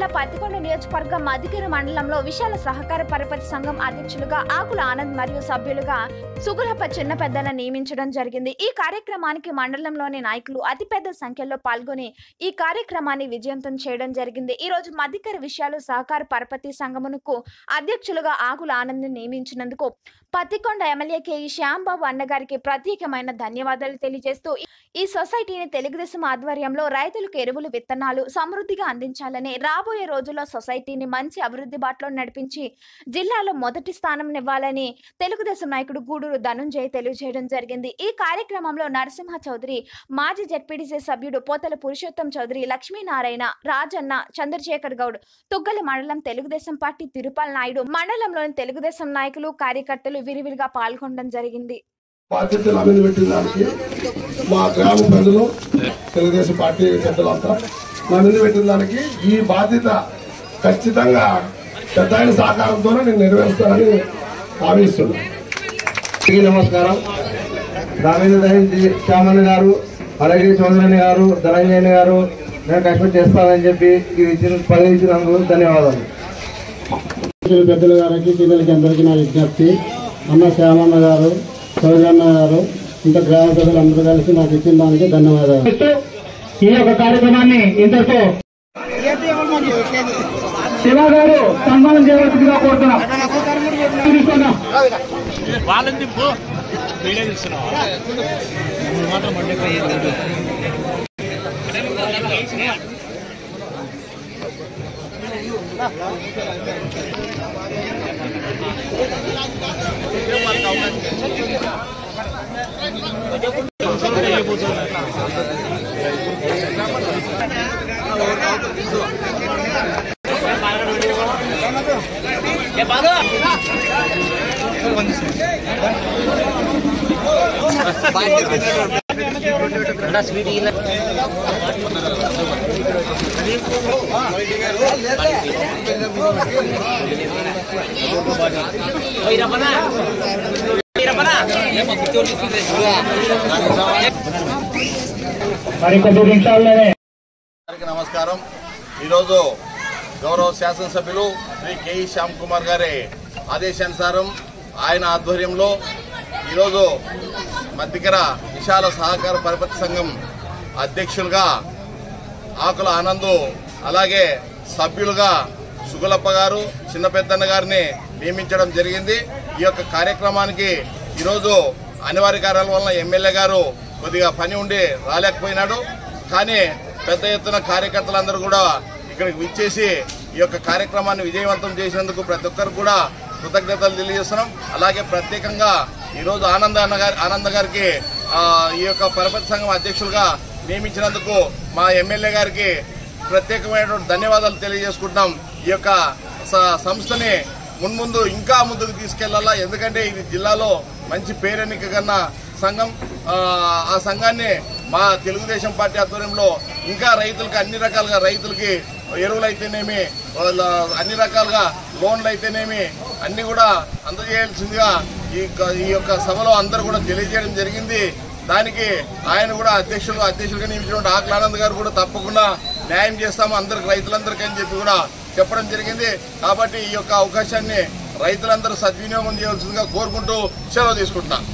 జిల్లా పత్తికొండ నియోజకవర్గం మధిగిరి మండలంలో విశాల సహకార పరపతి సంఘం అధ్యక్షులుగా ఆకుల ఆనంద్ మరియు సభ్యులుగా సుగులప్ప చిన్న పెద్దల నియమించడం జరిగింది। ఈ కార్యక్రమానికి మండలంలోని నాయకులు అతిపెద్ద సంఖ్యలో పాల్గొని ఈ కార్యక్రమాన్ని విజయవంతం చేయడం జరిగింది। ఈ రోజు మధిగిరి విశాల సహకార పరపతి సంఘమునకు అధ్యక్షులుగా ఆకుల ఆనంద్ నియమించినందుకు పత్తికొండ ఎమ్మెల్యే కేఈ శ్యాంబాబు అన్నగారికి ప్రత్యేకమైన ధన్యవాదాలు తెలియజేస్తూ ఈ సొసైటీని తెలుగుదేశం ఆధ్వర్యంలో రైతులకు ఎరువులు విత్తనాలు సమృద్ధిగా అందించాలని రాబోయే రోజుల్లో సొసైటీని మంచి అభివృద్ధి బాటలో నడిపించి జిల్లాలో మొదటి స్థానం ఇవ్వాలని తెలుగుదేశం నాయకుడు గూడూరు ధనుంజయ తెలియజేయడం జరిగింది। ఈ కార్యక్రమంలో నరసింహ చౌదరి, మాజీ జెడ్పీటీసీ సభ్యుడు పోతల పురుషోత్తం చౌదరి, లక్ష్మీనారాయణ, రాజన్న, చంద్రశేఖర్ గౌడ్, తుగ్గలి మండలం తెలుగుదేశం పార్టీ తిరుపల నాయుడు, మండలంలోని తెలుగుదేశం నాయకులు కార్యకర్తలు విరివిరిగా పాల్గొనడం జరిగింది। బాధ్యతలు పెట్టిందానికి మా గ్రామ ప్రజలు తెలుగుదేశం పార్టీ పెద్దలంతా నన్ను పెట్టిన దానికి ఈ బాధ్యత ఖచ్చితంగా పెద్ద ఆయన సహకారంతోనే నేను నెరవేరుస్తానని హామీస్తున్నాను। నమస్కారం। శ్యామన్న గారు, అలాగే చౌదరి గారు, ధనంజయన్ గారు నేను కష్టపడి చేస్తానని చెప్పి పదవి ఇచ్చినందుకు ధన్యవాదాలు। పెద్దల గారికి పిల్లలకి అందరికీ నా విజ్ఞప్తి, అన్న శ్యామన్న గారు, చౌదరన్న గారు, ఇంత గ్రామ ప్రజలందరూ కలిసి నాకు ఇచ్చిన దానికి ధన్యవాదాలు। ఈ యొక్క కార్యక్రమాన్ని ఇంతతో శివ గారు సన్మానం చేయవలసిందిగా కోరుతున్నాం। నమస్కారం। ఈరోజు గౌరవ శాసనసభ్యులు శ్రీ కేఈ శ్యామ్ కుమార్ గారి ఆదేశానుసారం ఆయన ఆధ్వర్యంలో ఈరోజు మధిగిరి విశాల సహకార పరపతి సంఘం అధ్యక్షులుగా ఆకుల ఆనంద్, అలాగే సభ్యులుగా సుగులప్ప గారు, చిన్న పెద్దన్న గారిని నియమించడం జరిగింది। ఈ యొక్క కార్యక్రమానికి ఈరోజు అనివార్య కారణాల వలన ఎమ్మెల్యే గారు కొద్దిగా పని ఉండి రాలేకపోయినాడు, కానీ పెద్ద ఎత్తున కార్యకర్తలందరూ కూడా ఇక్కడికి విచ్చేసి ఈ యొక్క కార్యక్రమాన్ని విజయవంతం చేసినందుకు ప్రతి ఒక్కరు కూడా కృతజ్ఞతలు తెలియజేస్తున్నాం। అలాగే ప్రత్యేకంగా ఈరోజు ఆనంద్ గారికి ఈ యొక్క పరపతి సంఘం అధ్యక్షులుగా నియమించినందుకు మా ఎమ్మెల్యే గారికి ప్రత్యేకమైనటువంటి ధన్యవాదాలు తెలియజేసుకుంటున్నాం। ఈ యొక్క సంస్థని మున్ముందు ఇంకా ముందుకు తీసుకెళ్లాలా, ఎందుకంటే ఇది జిల్లాలో మంచి పేరెన్నిక కన్నా సంఘం। ఆ సంఘాన్ని మా తెలుగుదేశం పార్టీ ఆధ్వర్యంలో ఇంకా రైతులకి అన్ని రకాలుగా రైతులకి ఎరువులు అయితేనేమి, అన్ని రకాలుగా లోన్లు అయితేనేమి అన్ని కూడా అందజేయాల్సిందిగా ఈ యొక్క సభలో అందరూ కూడా తెలియజేయడం జరిగింది। దానికి ఆయన కూడా అధ్యక్షులుగా నియమించినటువంటి ఆకుల ఆనంద్ గారు కూడా తప్పకుండా న్యాయం చేస్తాము అందరికి, రైతులందరికీ అని చెప్పి కూడా చెప్పడం జరిగింది। కాబట్టి ఈ యొక్క అవకాశాన్ని రైతులందరూ సద్వినియోగం చేయవలసిందిగా కోరుకుంటూ సెలవు తీసుకుంటున్నాను।